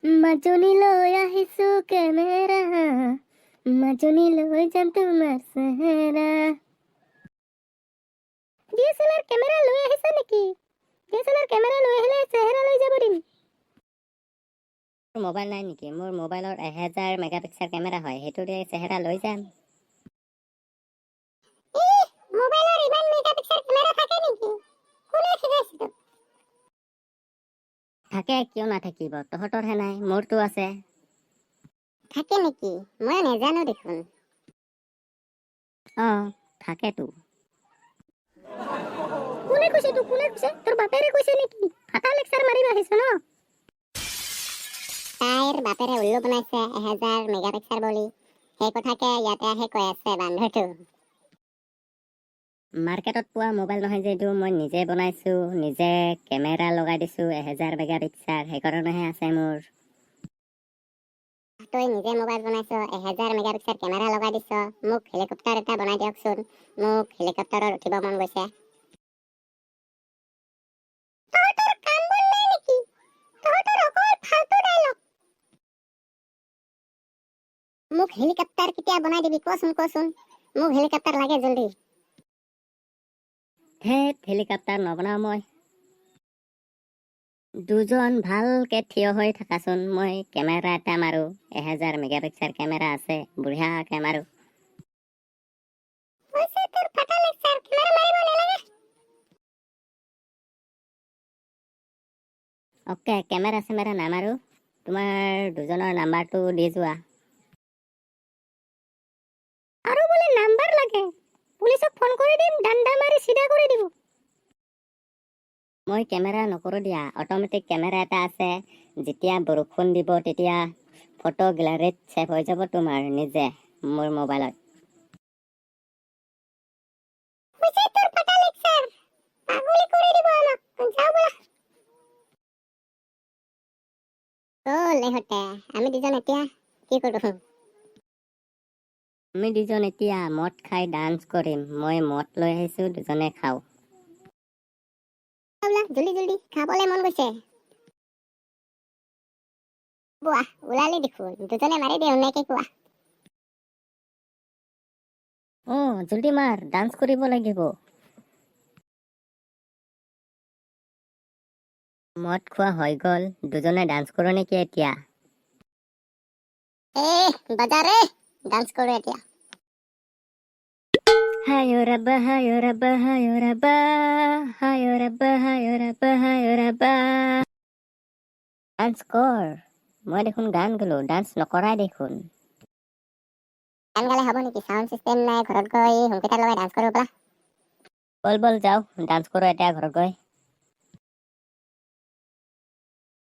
মাজনী লৈ আহিছো কেমেৰা, মাজনী লৈ যাম তোমাৰ চেহেৰা। DSLR কেমেৰা লৈ আহিছা নেকি? DSLR কেমেৰা লৈ আহিলে চেহেৰা লৈ যাব দিম। মোবাইল নাই নেকি? মোৰ মোবাইলৰ 1000 মেগাপিক্সেল কেমেৰা হয়, সেইটোৰে চেহেৰা লৈ যাম। মোবাইলৰ ইমান মেগাপিক্সেল কেমেৰা থাকে নেকি? কোনে শিকাইছে তোক? থাকে, কিয় নাথাকিব? তহঁতৰহে নাই, মোৰতো আছে। থাকে নেকি? মই নেজানো দেখোন। থাকেতো। কোনে কৈছে তোক? কোনে কৈছে? তোৰ বাপেৰে কৈছে নেকি? ফাটা লেকচাৰ মাৰিব আহিছ ন? তাইৰ বাপেৰে উল্লু বনাইছে 1000 মেগাপিক্সেল বুলি। সেই কথাকে ইয়াতে আহি কৈ আছে বান্ধৰটো। মাৰ্কেটত পোৱা মোবাইল নহয় যে এইটো, মই নিজে বনাইছো, নিজে কেমেৰা লগাই দিছো 1000 মেগাপিক্সেল, সেইকাৰণেহে আছে মোৰ। তই নিজে মোবাইল বনাইছ, 1000 মেগাপিক্সেল কেমেৰা লগাই দিছ, মোক হেলিকপ্টাৰ এটা বনাই দিয়কচোন, মোক হেলিকপ্টাৰত উঠিব মন গৈছে। তহঁতৰ কাম বন নাই নেকি? তহঁতৰ অকল ফালতু ডায়লগ। মোক হেলিকপ্টাৰ কেতিয়া বনাই দিবি কচোন, মোক হেলিকপ্টাৰ লাগে জলদি। হেলিকপ্টাৰ নবনাও মই। দুজন ভালকে থিয় হৈ থাকাচোন, মই কেমেৰা এটা মাৰো, 1000 মেগাপিক্সেল কেমেৰা আছে, বঢ়িয়াকে মাৰো। অকে, কেমেৰা চেমেৰা নামাৰো, তোমাৰ দুজনৰ নাম্বাৰটো দি যোৱা। আৰু বোলে নাম্বাৰ লাগে? পুলিচক ফোন কৰি দিম, ডাণ্ডা মাৰি চিধা কৰি দিব। মই কেমেৰা নকৰো দিয়া, অট'মেটিক কেমেৰা এটা আছে, যেতিয়া বৰষুণ দিব তেতিয়া ফটো গ্যালাৰীত ছেভ হৈ যাব তোমাৰ নিজে মোৰ মোবাইলত। আমি দুজন এতিয়া কি কৰো? আমি দুজন এতিয়া মদ খাই ডান্স কৰিম। মই মদ লৈ আহিছো, দুজনে খাওঁ। জলদি খাবলে মন গৈছে। বোৱা ওলালি দেখোন, দুজনে মাৰি দিওঁ নে কি কোৱা? জলদি মাৰ, ডান্স কৰিব লাগিব। মদ খোৱা হৈ গ'ল, দুজনে ডান্স কৰো নেকি এতিয়া? বাজা ৰে, ডান্স কৰো এতিয়া। হায় ৰাব্বা, হায় ৰাব্বা, হায় ৰাব্বা, হায় ৰাব্বা, হায় ৰাব্বা, হায় ৰাব্বা। ডান্স কৰ। মই দেখোন গান গালো, ডান্স নকৰাই দেখোন। গান গালে হ'ব নেকি? সাউণ্ড চিষ্টেম নাই, ঘৰত গৈ হোম থিয়েটাৰ লগাই ডান্স কৰো বলা। বল যাওঁ, ডান্স কৰো এতিয়া ঘৰত গৈ।